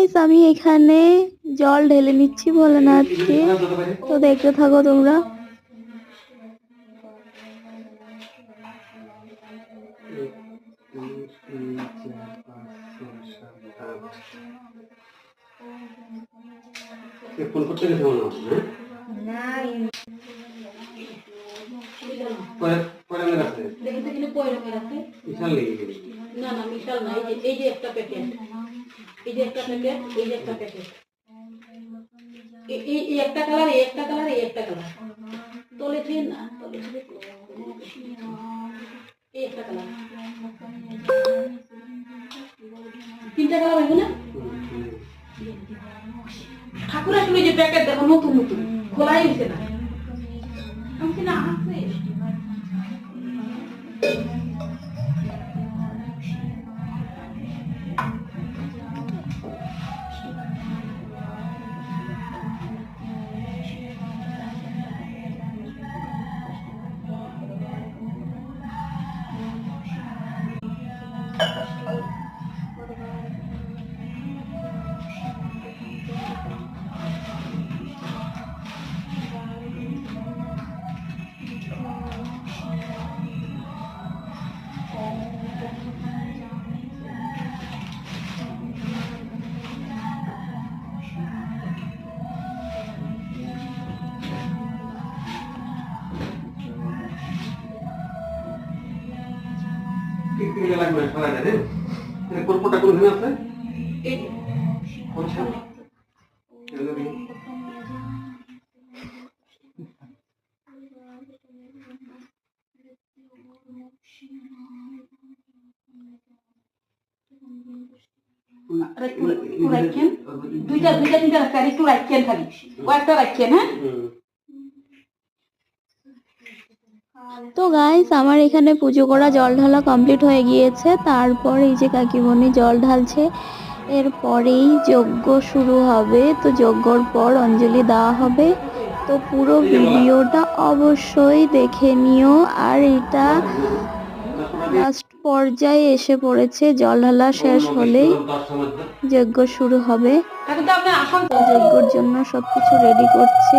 Guys আমি এখানে জল ঢেলে নিচ্ছি ভোলেনাথকে, তো দেখতে থাকো তোমরা। ফোন করতে গেছে মনে হচ্ছে না মিশাল না। এই যে একটা প্যাকেট, এই যে একটা প্যাকেট, এই যে একটা প্যাকেট, এই একটা কালার, এই একটা কালার, এই একটা কালার তলে ঠিক না, তলে এই একটা কালার, তিনটা কালার হবে না। ঠাকুর আসলে যে প্যাকেট দেখো নতুন নতুন খোলাই হয়েছে না, আমি না আছে লাগবে সবাই জানেন কোনটা কোন দিন আছে এই কোন সামনে দুইটা দুইটা তিনটা রাখতে একটু রাখেন খালি একটা রাখেন। হ্যাঁ তো গাইস আমার এখানে পুজো করা জল ঢালা কমপ্লিট হয়ে গিয়েছে। তারপর এই যে কাকিমণি জল ঢালছে, এরপরেই যজ্ঞ শুরু হবে। তো যজ্ঞর পর অঞ্জলি দেওয়া হবে। তো পুরো ভিডিওটা অবশ্যই দেখে নিও। আর এটা লাস্ট পর্যায়ে এসে পড়েছে, জল ঢালা শেষ হলেই যজ্ঞ শুরু হবে। যজ্ঞর জন্য সবকিছু রেডি করছে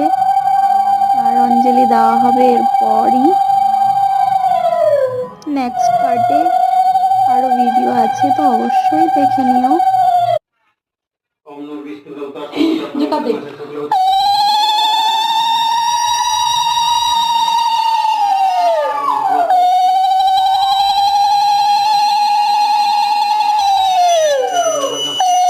আর অঞ্জলি দেওয়া হবে এরপরই। নেক্সট পার্টে আরো ভিডিও আছে, তো অবশ্যই দেখে নিও।